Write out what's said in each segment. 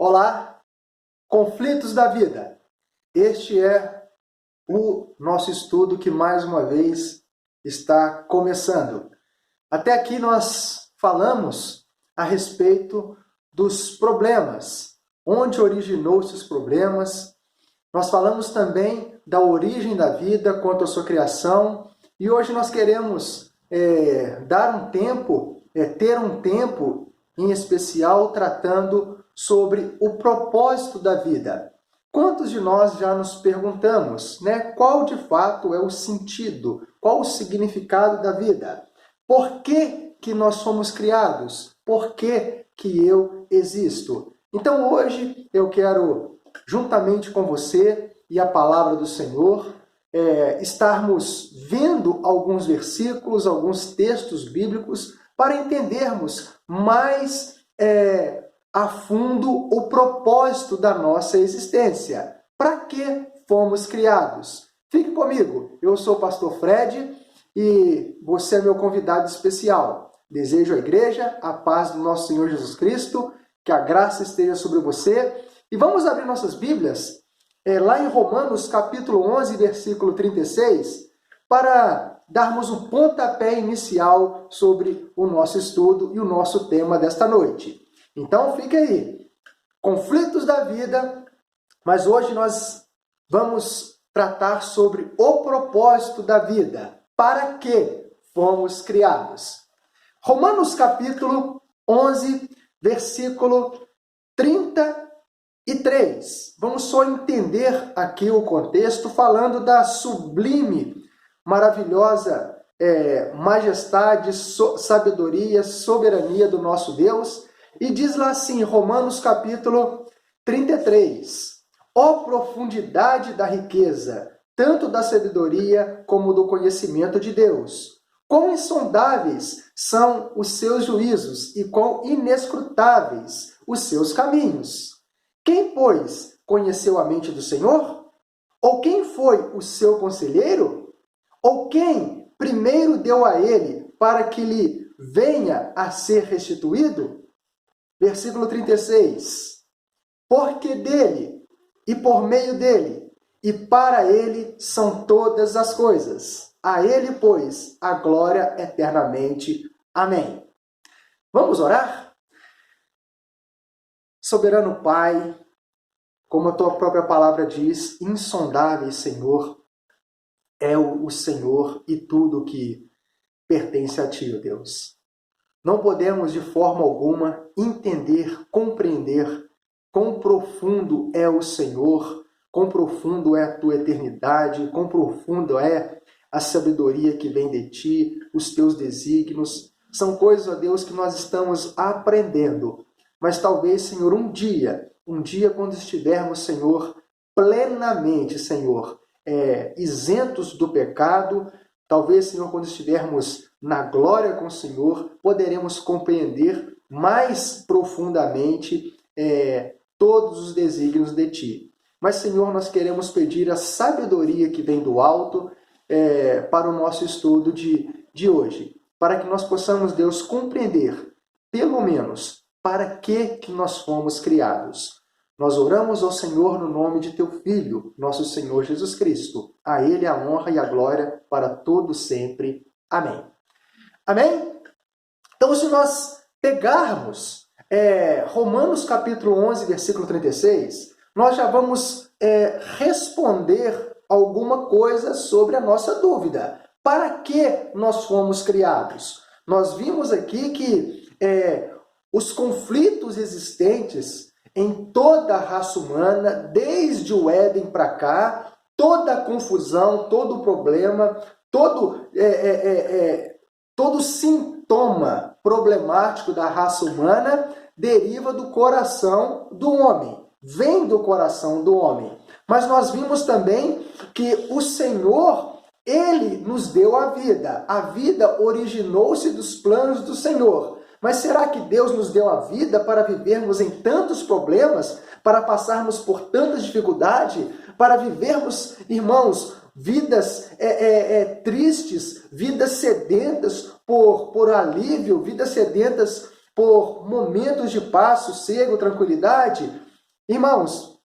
Olá, conflitos da vida. Este é o nosso estudo que mais uma vez está começando. Até aqui nós falamos a respeito dos problemas, onde originou-se os problemas. Nós falamos também da origem da vida quanto à sua criação. E hoje nós queremos ter um tempo em especial tratando sobre o propósito da vida. Quantos de nós já nos perguntamos, qual de fato é o sentido, qual o significado da vida? Por que que nós fomos criados? Por que que eu existo? Então hoje eu quero, juntamente com você e a palavra do Senhor, estarmos vendo alguns versículos, alguns textos bíblicos, para entendermos mais a fundo o propósito da nossa existência. Para que fomos criados? Fique comigo, eu sou o pastor Fred e você é meu convidado especial. Desejo à igreja a paz do nosso Senhor Jesus Cristo, que a graça esteja sobre você. E vamos abrir nossas Bíblias lá em Romanos capítulo 11, versículo 36, para darmos o pontapé inicial sobre o nosso estudo e o nosso tema desta noite. Então fique aí, conflitos da vida, mas hoje nós vamos tratar sobre o propósito da vida, para que fomos criados. Romanos capítulo 11, versículo 33. Vamos só entender aqui o contexto, falando da sublime, maravilhosa majestade, sabedoria, soberania do nosso Deus. E diz lá assim, Romanos capítulo 33. Ó profundidade da riqueza, tanto da sabedoria como do conhecimento de Deus. Quão insondáveis são os seus juízos e quão inescrutáveis os seus caminhos. Quem, pois, conheceu a mente do Senhor? Ou quem foi o seu conselheiro? Ou quem primeiro deu a ele para que lhe venha a ser restituído? Versículo 36. Porque dele, e por meio dele, e para ele são todas as coisas. A ele, pois, a glória eternamente. Amém. Vamos orar? Soberano Pai, como a tua própria palavra diz, insondável Senhor, é o Senhor e tudo que pertence a ti, ó Deus. Não podemos de forma alguma entender, compreender quão profundo é o Senhor, quão profundo é a tua eternidade, quão profundo é a sabedoria que vem de ti, os teus desígnios. São coisas, ó Deus, que nós estamos aprendendo. Mas talvez, Senhor, um dia quando estivermos, Senhor, plenamente, Senhor, isentos do pecado, talvez, Senhor, quando estivermos na glória com o Senhor, poderemos compreender mais profundamente todos os desígnios de Ti. Mas, Senhor, nós queremos pedir a sabedoria que vem do alto para o nosso estudo de hoje, para que nós possamos, Deus, compreender, pelo menos, para que nós fomos criados. Nós oramos ao Senhor no nome de Teu Filho, nosso Senhor Jesus Cristo. A Ele a honra e a glória para todos sempre. Amém. Amém? Então, se nós pegarmos Romanos capítulo 11, versículo 36, nós já vamos responder alguma coisa sobre a nossa dúvida. Para que nós fomos criados? Nós vimos aqui que os conflitos existentes em toda a raça humana, desde o Éden para cá, toda a confusão, todo o problema, todo sintoma problemático da raça humana deriva do coração do homem, vem do coração do homem. Mas nós vimos também que o Senhor, Ele nos deu a vida originou-se dos planos do Senhor. Mas será que Deus nos deu a vida para vivermos em tantos problemas, para passarmos por tanta dificuldade, para vivermos, irmãos, vidas tristes, vidas sedentas por alívio, vidas sedentas por momentos de paz, sossego, tranquilidade? Irmãos,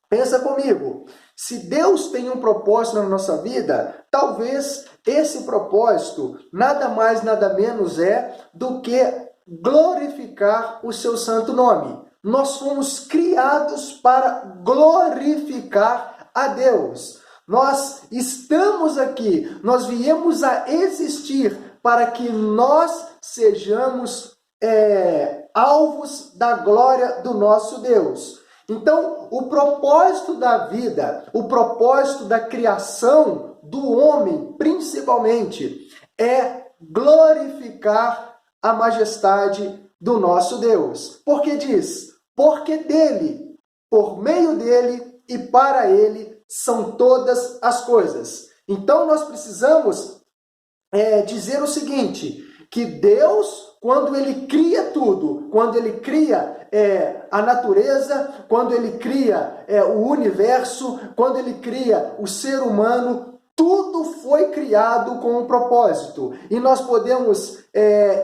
pensa comigo. Se Deus tem um propósito na nossa vida, talvez esse propósito nada mais, nada menos é do que glorificar o seu santo nome. Nós fomos criados para glorificar a Deus. Nós estamos aqui, nós viemos a existir para que nós sejamos alvos da glória do nosso Deus. Então, o propósito da vida, o propósito da criação do homem, principalmente, é glorificar a majestade do nosso Deus. Porque diz, porque dele, por meio dele e para ele são todas as coisas. Então, nós precisamos dizer o seguinte, que Deus, quando ele cria tudo, quando ele cria a natureza, quando ele cria o universo, quando ele cria o ser humano, tudo foi criado com um propósito. E nós podemos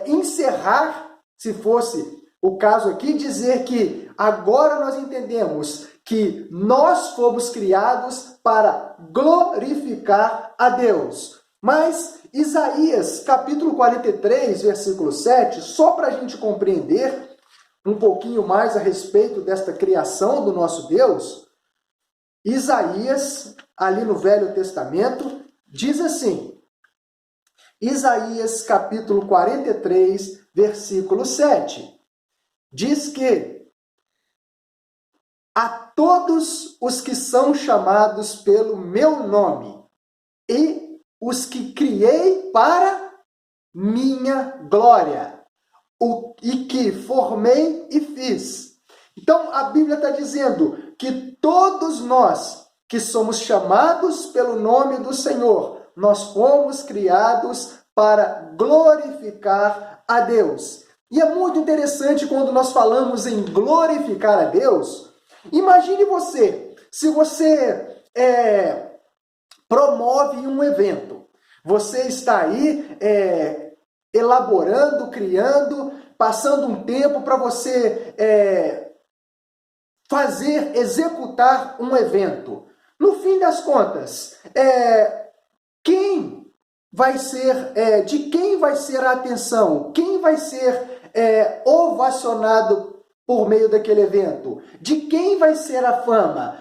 encerrar, se fosse o caso aqui, dizer que agora nós entendemos que nós fomos criados para glorificar a Deus. Mas Isaías, capítulo 43, versículo 7, só para a gente compreender um pouquinho mais a respeito desta criação do nosso Deus, Isaías, ali no Velho Testamento, diz assim, Isaías, capítulo 43, versículo 7, diz que a todos os que são chamados pelo meu nome e os que criei para minha glória, e que formei e fiz. Então, a Bíblia está dizendo que todos nós que somos chamados pelo nome do Senhor, nós fomos criados para glorificar a Deus. E é muito interessante quando nós falamos em glorificar a Deus. Imagine você, se você promove um evento. Você está aí elaborando, criando, passando um tempo para você executar um evento. No fim das contas, quem vai ser, de quem vai ser a atenção? Quem vai ser ovacionado por meio daquele evento? De quem vai ser a fama?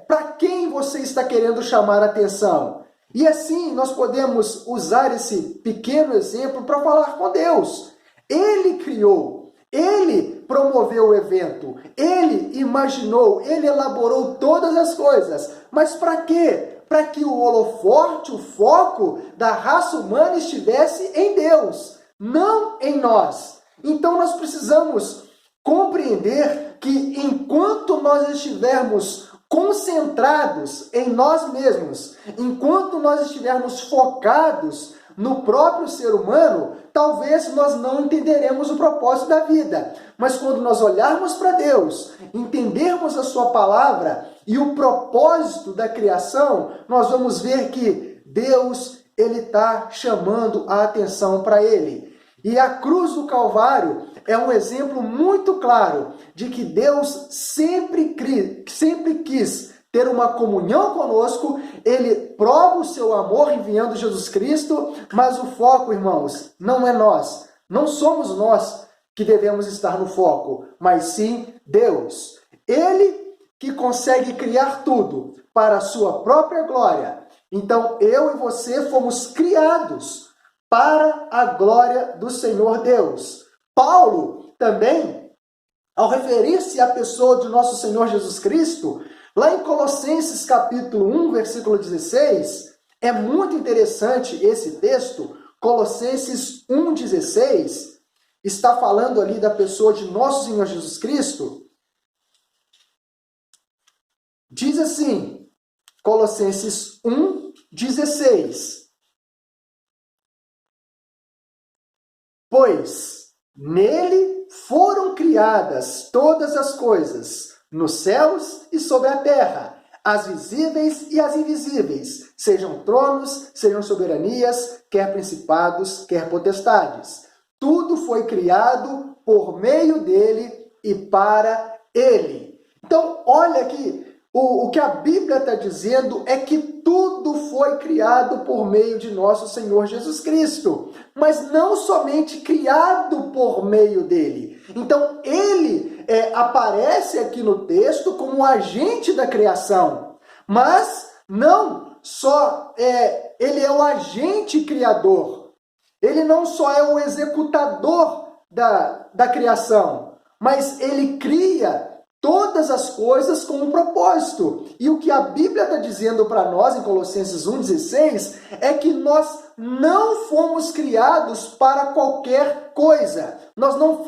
Para quem você está querendo chamar a atenção? E assim nós podemos usar esse pequeno exemplo para falar com Deus. Ele criou, ele promoveu o evento, ele imaginou, ele elaborou todas as coisas. Mas para quê? Para que o holofote, o foco da raça humana estivesse em Deus, não em nós. Então nós precisamos compreender que enquanto nós estivermos concentrados em nós mesmos, enquanto nós estivermos focados no próprio ser humano, talvez nós não entenderemos o propósito da vida. Mas quando nós olharmos para Deus, entendermos a sua palavra e o propósito da criação, nós vamos ver que Deus, ele está chamando a atenção para ele. E a cruz do Calvário é um exemplo muito claro de que Deus sempre quis ter uma comunhão conosco. Ele prova o seu amor enviando Jesus Cristo, mas o foco, irmãos, não é nós. Não somos nós que devemos estar no foco, mas sim Deus. Ele que consegue criar tudo para a sua própria glória. Então, eu e você fomos criados para a glória do Senhor Deus. Paulo também, ao referir-se à pessoa de nosso Senhor Jesus Cristo, lá em Colossenses capítulo 1, versículo 16, é muito interessante esse texto. Colossenses 1,16 está falando ali da pessoa de nosso Senhor Jesus Cristo. Diz assim, Colossenses 1,16: Pois nele foram criadas todas as coisas, nos céus e sobre a terra, as visíveis e as invisíveis, sejam tronos, sejam soberanias, quer principados, quer potestades. Tudo foi criado por meio dele e para Ele. Então, olha aqui, o que a Bíblia está dizendo é que tudo foi criado por meio de nosso Senhor Jesus Cristo, mas não somente criado por meio dele. Então, ele aparece aqui no texto como um agente da criação, mas não só ele é o agente criador, ele não só é o executador da criação, mas ele cria todas as coisas com um propósito. E o que a Bíblia está dizendo para nós em Colossenses 1,16 é que nós não fomos criados para qualquer coisa. Nós não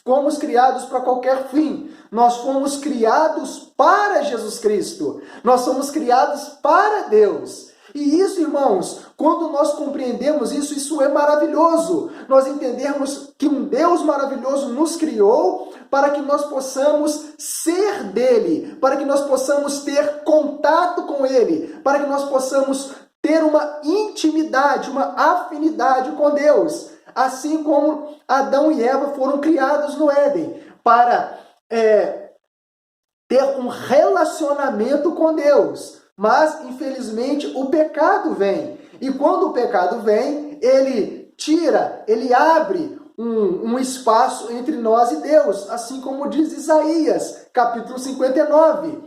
fomos criados para qualquer fim. Nós fomos criados para Jesus Cristo. Nós somos criados para Deus. E isso, irmãos, quando nós compreendemos isso, isso é maravilhoso. Nós entendermos que um Deus maravilhoso nos criou para que nós possamos ser dele, para que nós possamos ter contato com ele, para que nós possamos ter uma intimidade, uma afinidade com Deus. Assim como Adão e Eva foram criados no Éden, para ter um relacionamento com Deus. Mas, infelizmente, o pecado vem. E quando o pecado vem, ele abre um espaço entre nós e Deus. Assim como diz Isaías, capítulo 59.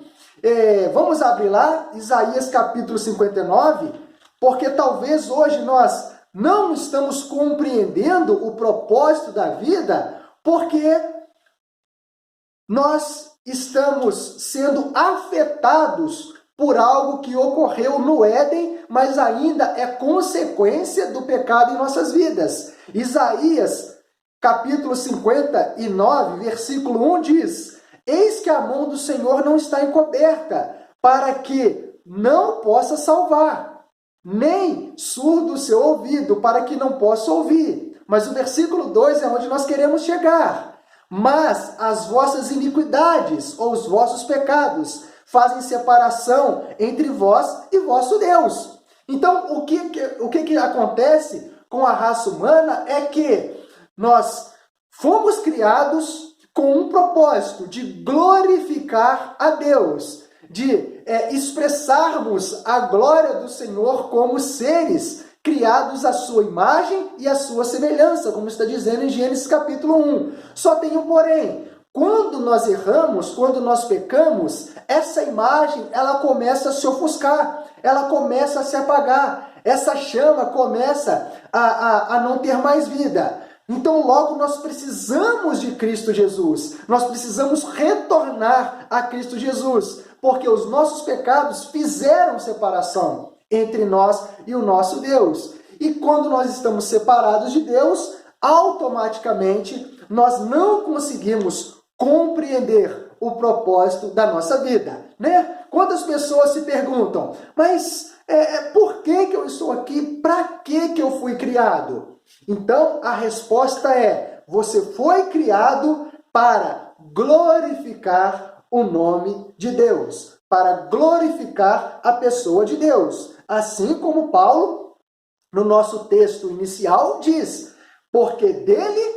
Vamos abrir lá, Isaías, capítulo 59, porque talvez hoje nós não estamos compreendendo o propósito da vida, porque nós estamos sendo afetados por algo que ocorreu no Éden, mas ainda é consequência do pecado em nossas vidas. Isaías, capítulo 59, versículo 1 diz: Eis que a mão do Senhor não está encoberta, para que não possa salvar, nem surdo o seu ouvido, para que não possa ouvir. Mas o versículo 2 é onde nós queremos chegar. Mas as vossas iniquidades, ou os vossos pecados, fazem separação entre vós e vosso Deus. Então, o que acontece com a raça humana é que nós fomos criados com um propósito de glorificar a Deus, de expressarmos a glória do Senhor como seres criados à sua imagem e à sua semelhança, como está dizendo em Gênesis capítulo 1. Só tem um porém. Quando nós erramos, quando nós pecamos, essa imagem ela começa a se ofuscar, ela começa a se apagar, essa chama começa a não ter mais vida. Então logo nós precisamos de Cristo Jesus, nós precisamos retornar a Cristo Jesus, porque os nossos pecados fizeram separação entre nós e o nosso Deus. E quando nós estamos separados de Deus, automaticamente nós não conseguimos compreender o propósito da nossa vida, né? Quantas pessoas se perguntam, mas por que eu estou aqui? Para que eu fui criado? Então, a resposta é, você foi criado para glorificar o nome de Deus, para glorificar a pessoa de Deus. Assim como Paulo, no nosso texto inicial, diz, porque dele,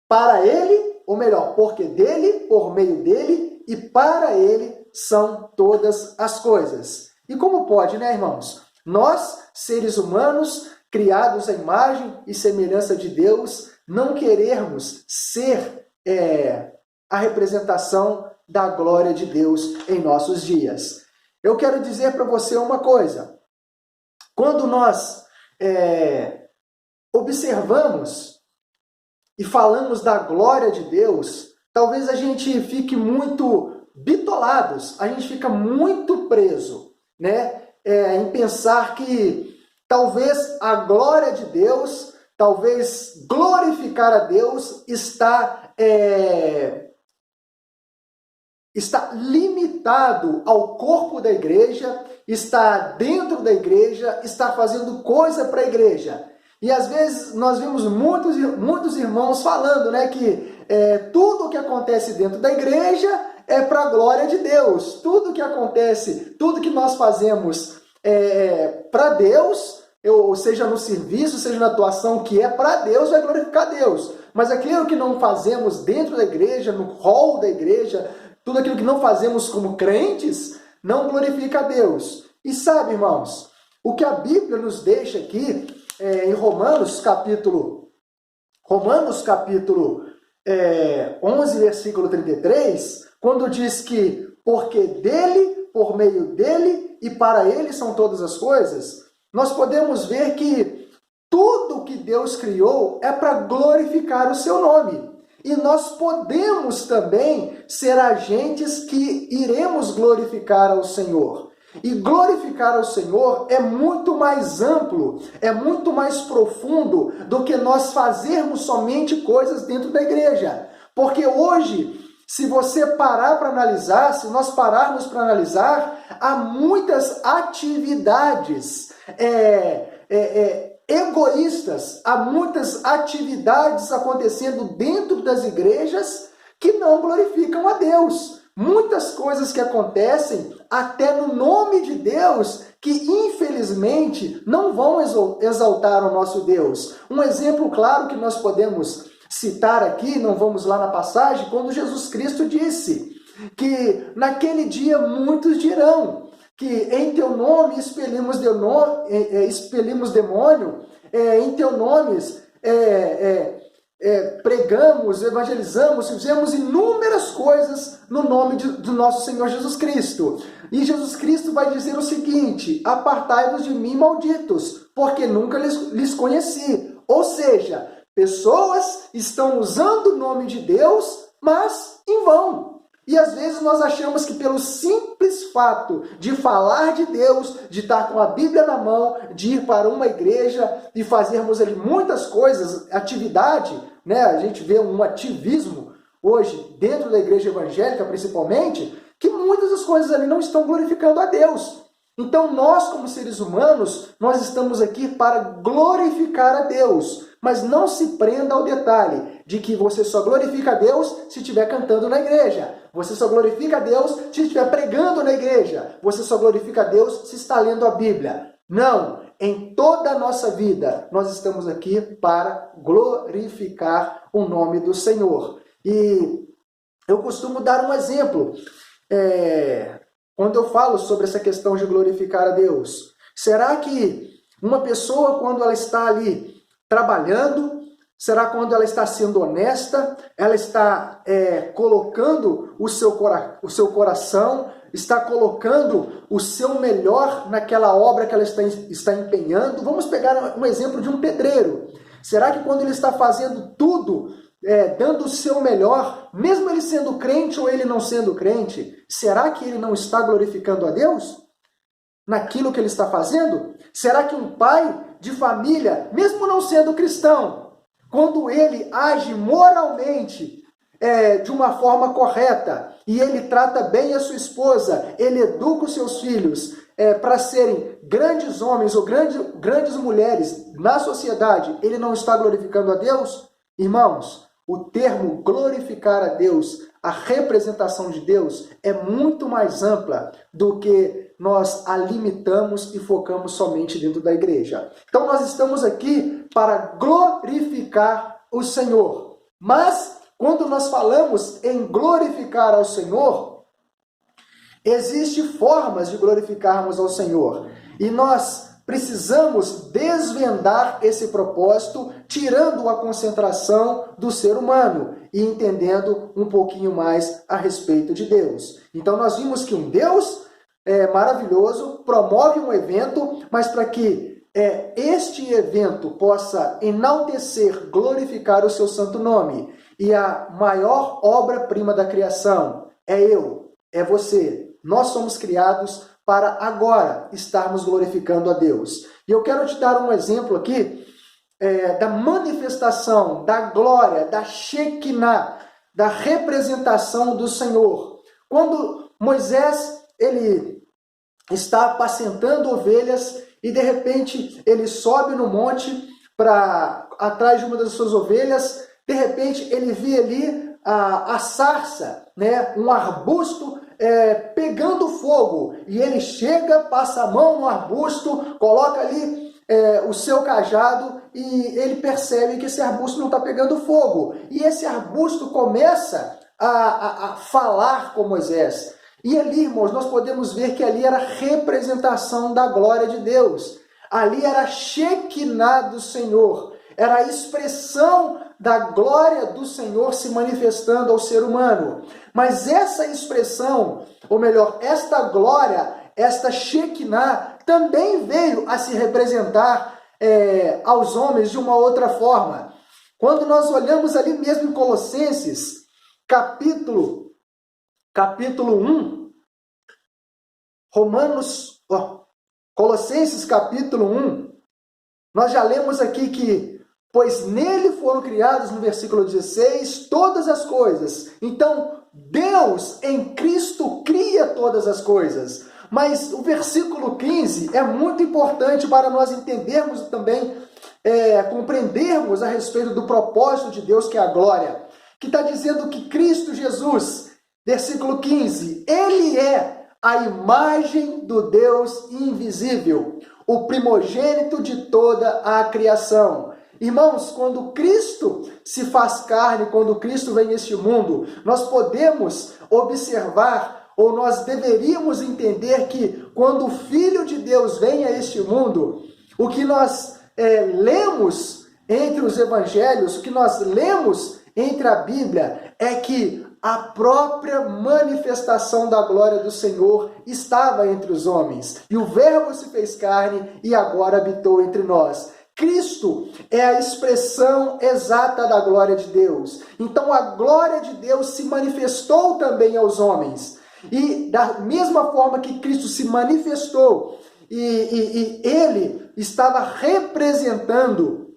para ele, ou melhor, porque dele, por meio dele e para ele são todas as coisas. E como pode, né, irmãos? Nós, seres humanos, criados à imagem e semelhança de Deus, não querermos ser a representação da glória de Deus em nossos dias. Eu quero dizer para você uma coisa. Quando nós observamos e falamos da glória de Deus, talvez a gente fique muito bitolados, a gente fica muito preso, né? Em pensar que talvez a glória de Deus, talvez glorificar a Deus está limitado ao corpo da igreja, está dentro da igreja, está fazendo coisa para a igreja. E às vezes nós vemos muitos irmãos falando, né, que tudo o que acontece dentro da igreja é para a glória de Deus. Tudo que acontece, tudo que nós fazemos para Deus, ou seja no serviço, seja na atuação que é para Deus, vai glorificar Deus. mas aquilo que não fazemos dentro da igreja, no hall da igreja, tudo aquilo que não fazemos como crentes, não glorifica a Deus. E sabe, irmãos, o que a Bíblia nos deixa aqui, em Romanos capítulo 11, versículo 33, quando diz que porque dele, por meio dele e para ele são todas as coisas, nós podemos ver que tudo que Deus criou é para glorificar o seu nome. E nós podemos também ser agentes que iremos glorificar ao Senhor. E glorificar ao Senhor é muito mais amplo, é muito mais profundo do que nós fazermos somente coisas dentro da igreja. Porque hoje, se você parar para analisar, se nós pararmos para analisar, há muitas atividades egoístas, há muitas atividades acontecendo dentro das igrejas que não glorificam a Deus. Muitas coisas que acontecem até no nome de Deus que infelizmente não vão exaltar o nosso Deus. Um exemplo claro que nós podemos citar aqui, não vamos lá na passagem, quando Jesus Cristo disse que naquele dia muitos dirão que em teu nome expelimos demônio, em teu nome pregamos, evangelizamos, fizemos inúmeras coisas no nome do nosso Senhor Jesus Cristo. E Jesus Cristo vai dizer o seguinte: apartai-vos de mim, malditos, porque nunca lhes conheci. Ou seja, pessoas estão usando o nome de Deus, mas em vão. E às vezes nós achamos que pelo simples fato de falar de Deus, de estar com a Bíblia na mão, de ir para uma igreja e fazermos ali muitas coisas, atividade, né? A gente vê um ativismo hoje dentro da igreja evangélica principalmente, que muitas das coisas ali não estão glorificando a Deus. Então nós, como seres humanos, nós estamos aqui para glorificar a Deus. Mas não se prenda ao detalhe de que você só glorifica a Deus se estiver cantando na igreja. Você só glorifica a Deus se estiver pregando na igreja. Você só glorifica a Deus se está lendo a Bíblia. Não! Em toda a nossa vida, nós estamos aqui para glorificar o nome do Senhor. E eu costumo dar um exemplo. Quando eu falo sobre essa questão de glorificar a Deus. Será que uma pessoa, quando ela está ali trabalhando, será quando ela está sendo honesta, ela está colocando o seu coração, está colocando o seu melhor naquela obra que ela está empenhando? Vamos pegar um exemplo de um pedreiro. Será que quando ele está fazendo tudo, dando o seu melhor, mesmo ele sendo crente ou ele não sendo crente, será que ele não está glorificando a Deus naquilo que ele está fazendo? Será que um pai de família, mesmo não sendo cristão, quando ele age moralmente de uma forma correta e ele trata bem a sua esposa, ele educa os seus filhos para serem grandes homens ou grandes mulheres na sociedade, ele não está glorificando a Deus? Irmãos, o termo glorificar a Deus, a representação de Deus, é muito mais ampla do que nós a limitamos e focamos somente dentro da igreja. Então nós estamos aqui para glorificar o Senhor. Mas, quando nós falamos em glorificar ao Senhor, existem formas de glorificarmos ao Senhor. E nós precisamos desvendar esse propósito, tirando a concentração do ser humano e entendendo um pouquinho mais a respeito de Deus. Então nós vimos que um Deus maravilhoso promove um evento, mas para que este evento possa enaltecer, glorificar o seu santo nome. E a maior obra-prima da criação é você. Nós somos criados para agora estarmos glorificando a Deus. E eu quero te dar um exemplo aqui da manifestação, da glória, da Shekinah, da representação do Senhor. Quando Moisés, ele está apacentando ovelhas e de repente ele sobe no monte atrás de uma das suas ovelhas, de repente ele vê ali a sarça, né, um arbusto pegando fogo, e ele chega, passa a mão no arbusto, coloca ali o seu cajado e ele percebe que esse arbusto não está pegando fogo. E esse arbusto começa a falar com Moisés. E ali, irmãos, nós podemos ver que ali era a representação da glória de Deus. Ali era a Shekinah do Senhor. Era a expressão da glória do Senhor se manifestando ao ser humano. Mas essa expressão, ou melhor, esta glória, esta Shekinah, também veio a se representar aos homens de uma outra forma. Quando nós olhamos ali mesmo em Colossenses, capítulo 1, Colossenses capítulo 1, nós já lemos aqui que, pois nele foram criadas, no versículo 16, todas as coisas. Então, Deus em Cristo cria todas as coisas. Mas o versículo 15 é muito importante para nós entendermos e também compreendermos a respeito do propósito de Deus, que é a glória. Que está dizendo que Cristo Jesus, versículo 15, Ele é a imagem do Deus invisível, o primogênito de toda a criação. Irmãos, quando Cristo se faz carne, quando Cristo vem neste mundo, nós podemos observar, ou nós deveríamos entender que quando o Filho de Deus vem a este mundo, o que nós lemos entre os evangelhos, o que nós lemos entre a Bíblia, é que a própria manifestação da glória do Senhor estava entre os homens. E o Verbo se fez carne e agora habitou entre nós. Cristo é a expressão exata da glória de Deus. Então a glória de Deus se manifestou também aos homens. E da mesma forma que Cristo se manifestou e ele estava representando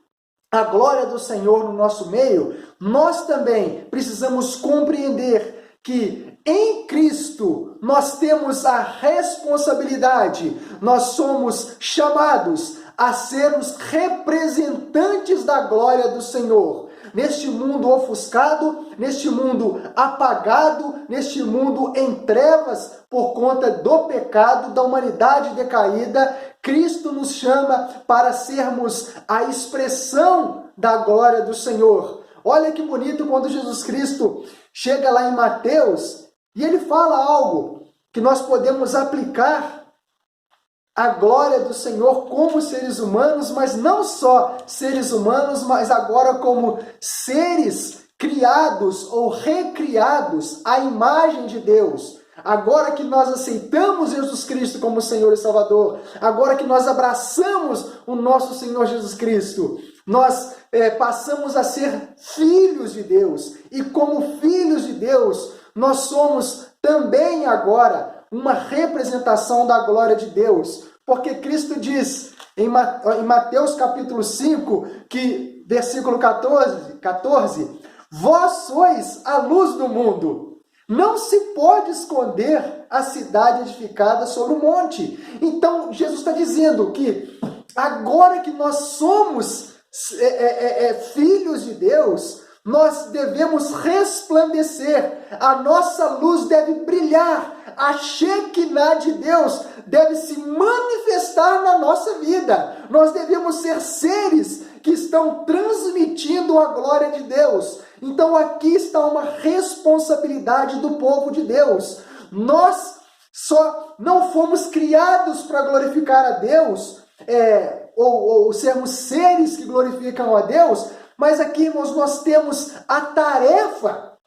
a glória do Senhor no nosso meio, nós também precisamos compreender que em Cristo nós temos a responsabilidade, nós somos chamados a sermos representantes da glória do Senhor. Neste mundo ofuscado, neste mundo apagado, neste mundo em trevas por conta do pecado, da humanidade decaída, Cristo nos chama para sermos a expressão da glória do Senhor. Olha que bonito quando Jesus Cristo chega lá em Mateus e ele fala algo que nós podemos aplicar a glória do Senhor como seres humanos, mas não só seres humanos, mas agora como seres criados ou recriados à imagem de Deus. Agora que nós aceitamos Jesus Cristo como Senhor e Salvador, agora que nós abraçamos o nosso Senhor Jesus Cristo, nós passamos a ser filhos de Deus. E como filhos de Deus, nós somos também agora uma representação da glória de Deus. Porque Cristo diz em Mateus capítulo 5, que, versículo 14, vós sois a luz do mundo. Não se pode esconder a cidade edificada sobre o monte. Então, Jesus está dizendo que agora que nós somos filhos de Deus, nós devemos resplandecer, a nossa luz deve brilhar, a Shekinah de Deus deve se manifestar na nossa vida. Nós devemos ser seres que estão transmitindo a glória de Deus. Então aqui está uma responsabilidade do povo de Deus. Nós só não fomos criados para glorificar a Deus, ou sermos seres que glorificam a Deus, mas aqui, irmãos, nós temos a tarefa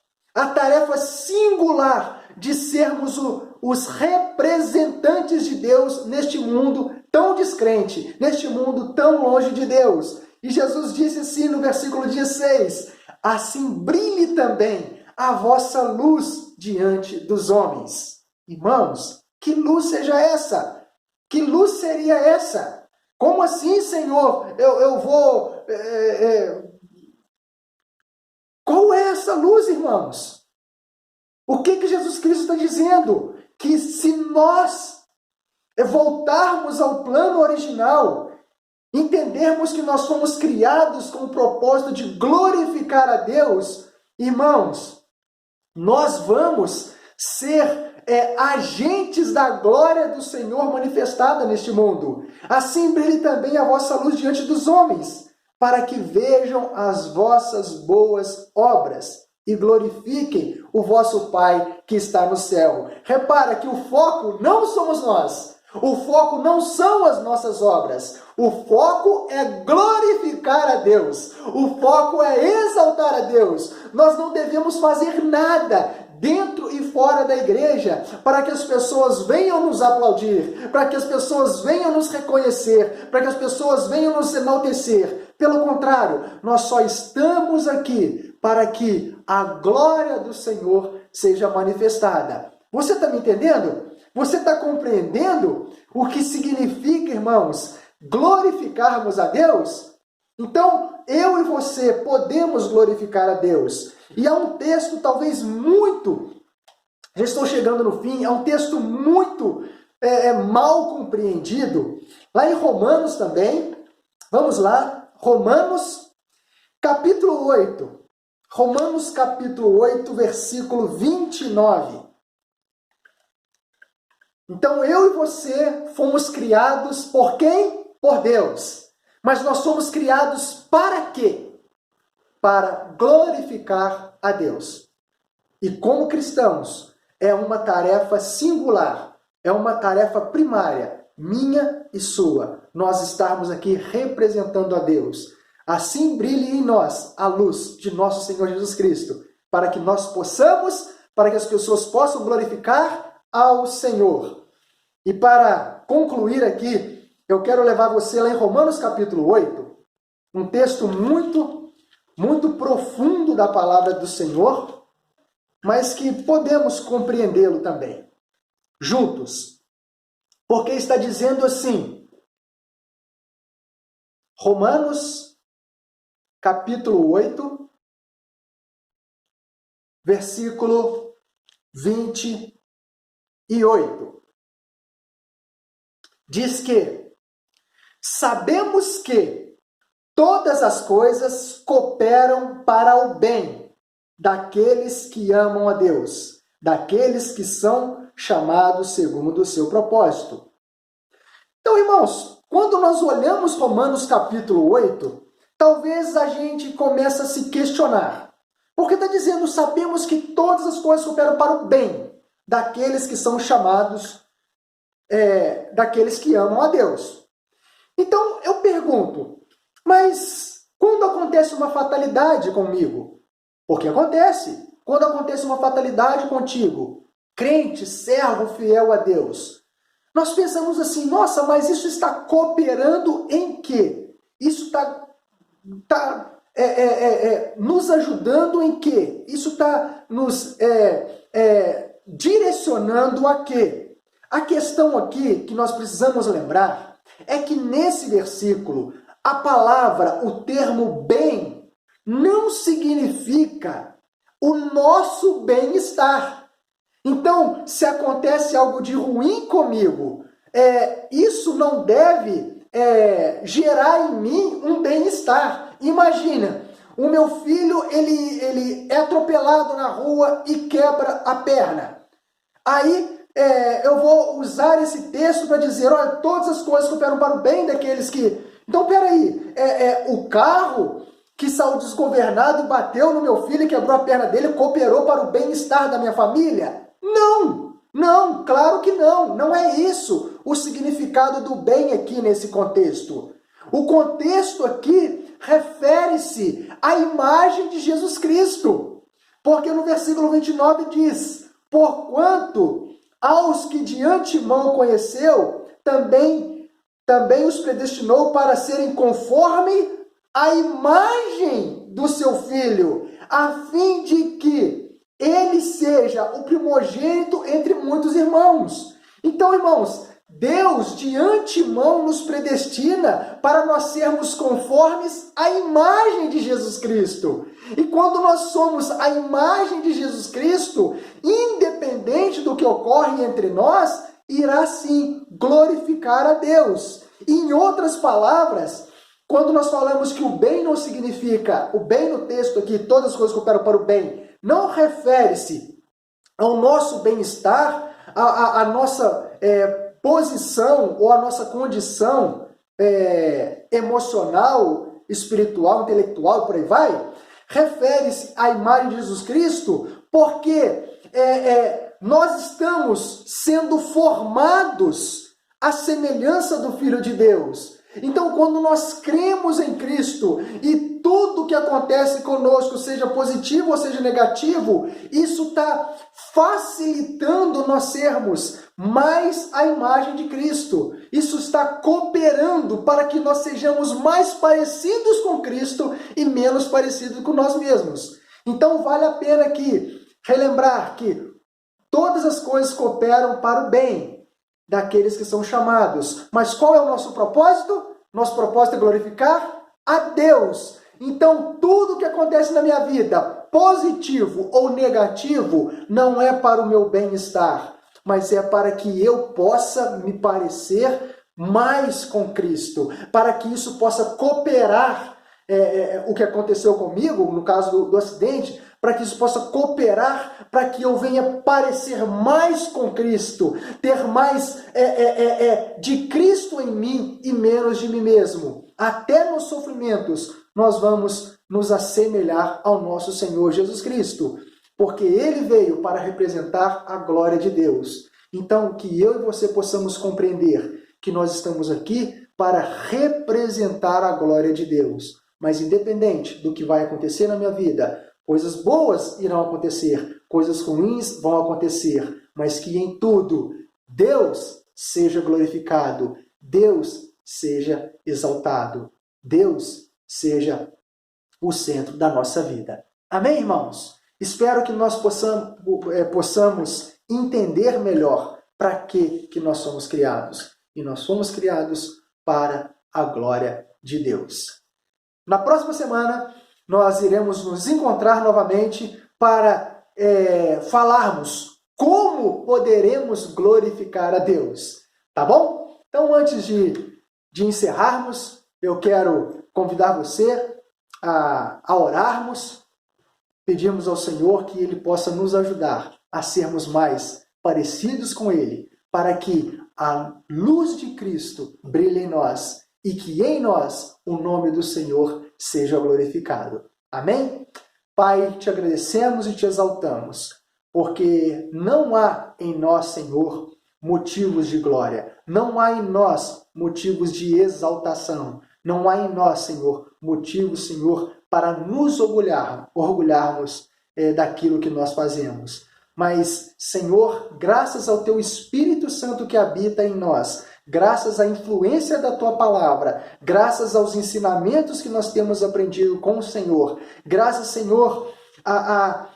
singular de sermos os representantes de Deus neste mundo tão descrente, neste mundo tão longe de Deus. E Jesus disse assim no versículo 16, assim brilhe também a vossa luz diante dos homens. Irmãos, que luz seja essa? Que luz seria essa? Como assim, Senhor? Eu vou... Qual é essa luz, irmãos? O que Jesus Cristo está dizendo? Que se nós voltarmos ao plano original, entendermos que nós fomos criados com o propósito de glorificar a Deus, irmãos, nós vamos ser agentes da glória do Senhor manifestada neste mundo. Assim brilhe também a vossa luz diante dos homens, para que vejam as vossas boas obras e glorifiquem o vosso Pai que está no céu. Repara que o foco não somos nós. O foco não são as nossas obras. O foco é glorificar a Deus. O foco é exaltar a Deus. Nós não devemos fazer nada dentro e fora da igreja para que as pessoas venham nos aplaudir, para que as pessoas venham nos reconhecer, para que as pessoas venham nos enaltecer. Pelo contrário, nós só estamos aqui para que a glória do Senhor seja manifestada. Você está me entendendo? Você está compreendendo o que significa, irmãos, glorificarmos a Deus? Então, eu e você podemos glorificar a Deus. E há um texto talvez muito, já estou chegando no fim, é um texto muito mal compreendido, lá em Romanos também. Vamos lá, Romanos capítulo 8. Romanos capítulo 8, versículo 29. Então eu e você fomos criados por quem? Por Deus. Mas nós somos criados para quê? Para glorificar a Deus. E como cristãos, é uma tarefa singular, é uma tarefa primária, minha e sua, nós estarmos aqui representando a Deus. Assim brilhe em nós a luz de nosso Senhor Jesus Cristo, para que nós possamos, para que as pessoas possam glorificar ao Senhor. E para concluir aqui, eu quero levar você lá em Romanos capítulo 8, um texto muito profundo da palavra do Senhor, mas que podemos compreendê-lo também, juntos. Porque está dizendo assim, Romanos capítulo 8, versículo 28. Diz que sabemos que todas as coisas cooperam para o bem daqueles que amam a Deus, daqueles que são chamados segundo o seu propósito. Então, irmãos, quando nós olhamos Romanos capítulo 8, talvez a gente comece a se questionar. Porque está dizendo, sabemos que todas as coisas cooperam para o bem daqueles que são chamados, daqueles que amam a Deus. Então, eu pergunto, mas quando acontece uma fatalidade comigo? Porque acontece. Quando acontece uma fatalidade contigo, crente, servo fiel a Deus, nós pensamos assim, nossa, mas isso está cooperando em quê? Isso está nos ajudando em quê? Isso está nos direcionando a quê? A questão aqui que nós precisamos lembrar é que nesse versículo, a palavra, o termo bem, não significa o nosso bem-estar. Então, se acontece algo de ruim comigo, isso não deve gerar em mim um bem-estar. Imagina, o meu filho ele é atropelado na rua e quebra a perna. Aí eu vou usar esse texto para dizer, olha, todas as coisas cooperam para o bem daqueles que... Então, peraí, o carro que saiu desgovernado e bateu no meu filho e quebrou a perna dele, cooperou para o bem-estar da minha família? Não, claro que não. Não é isso o significado do bem aqui nesse contexto. O contexto aqui refere-se à imagem de Jesus Cristo. Porque no versículo 29 diz, porquanto aos que de antemão conheceu, também os predestinou para serem conforme a imagem do seu Filho, a fim de que ele seja o primogênito entre muitos irmãos. Então, irmãos, Deus de antemão nos predestina para nós sermos conformes à imagem de Jesus Cristo. E quando nós somos a imagem de Jesus Cristo, independente do que ocorre entre nós, irá sim glorificar a Deus. E, em outras palavras, quando nós falamos que o bem não significa, o bem no texto aqui, todas as coisas cooperam para o bem, não refere-se ao nosso bem-estar, a nossa posição ou a nossa condição emocional, espiritual, intelectual, por aí vai, refere-se à imagem de Jesus Cristo, porque nós estamos sendo formados à semelhança do Filho de Deus. Então, quando nós cremos em Cristo e tudo que acontece conosco, seja positivo ou seja negativo, isso está facilitando nós sermos mais a imagem de Cristo. Isso está cooperando para que nós sejamos mais parecidos com Cristo e menos parecidos com nós mesmos. Então, vale a pena aqui relembrar que todas as coisas cooperam para o bem daqueles que são chamados. Mas qual é o nosso propósito? Nosso propósito é glorificar a Deus. Então, tudo que acontece na minha vida, positivo ou negativo, não é para o meu bem-estar, mas é para que eu possa me parecer mais com Cristo, para que isso possa cooperar o que aconteceu comigo, no caso do acidente, para que isso possa cooperar, para que eu venha parecer mais com Cristo, ter mais de Cristo em mim e menos de mim mesmo. Até nos sofrimentos, nós vamos nos assemelhar ao nosso Senhor Jesus Cristo, porque Ele veio para representar a glória de Deus. Então, que eu e você possamos compreender que nós estamos aqui para representar a glória de Deus. Mas independente do que vai acontecer na minha vida, coisas boas irão acontecer, coisas ruins vão acontecer, mas que em tudo Deus seja glorificado, Deus seja exaltado, Deus seja o centro da nossa vida. Amém, irmãos? Espero que nós possamos entender melhor para que nós somos criados. E nós fomos criados para a glória de Deus. Na próxima semana, nós iremos nos encontrar novamente para falarmos como poderemos glorificar a Deus. Tá bom? Então, antes de encerrarmos, eu quero convidar você a orarmos, pedirmos ao Senhor que Ele possa nos ajudar a sermos mais parecidos com Ele, para que a luz de Cristo brilhe em nós e que em nós o nome do Senhor seja glorificado. Amém? Pai, te agradecemos e te exaltamos, porque não há em nós, Senhor, motivos de glória, não há em nós motivos de exaltação, não há em nós, Senhor, motivos, Senhor, para nos orgulharmos daquilo que nós fazemos. Mas, Senhor, graças ao Teu Espírito Santo que habita em nós, graças à influência da Tua Palavra, graças aos ensinamentos que nós temos aprendido com o Senhor, graças, Senhor, à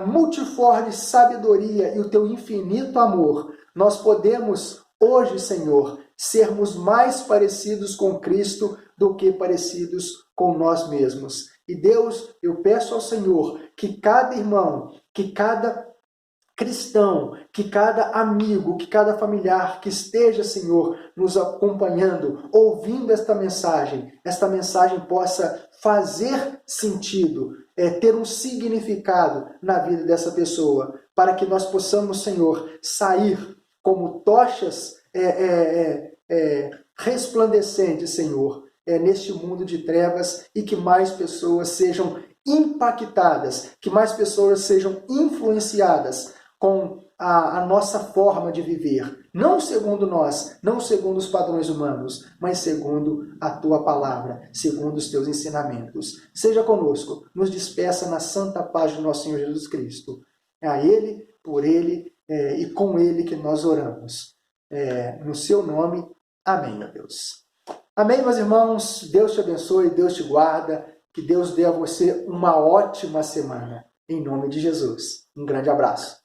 multiforme sabedoria e o Teu infinito amor, nós podemos hoje, Senhor, sermos mais parecidos com Cristo do que parecidos com nós mesmos. E Deus, eu peço ao Senhor que cada irmão, que cada cristão, que cada amigo, que cada familiar que esteja, Senhor, nos acompanhando, ouvindo esta mensagem possa fazer sentido, ter um significado na vida dessa pessoa, para que nós possamos, Senhor, sair como tochas resplandecentes, Senhor, neste mundo de trevas, e que mais pessoas sejam impactadas, que mais pessoas sejam influenciadas com a nossa forma de viver, não segundo nós, não segundo os padrões humanos, mas segundo a Tua Palavra, segundo os Teus ensinamentos. Seja conosco, nos despeça na santa paz do nosso Senhor Jesus Cristo. É a Ele, por Ele e com Ele que nós oramos. No Seu nome, amém, meu Deus. Amém, meus irmãos. Deus te abençoe, Deus te guarda, que Deus dê a você uma ótima semana. Em nome de Jesus. Um grande abraço.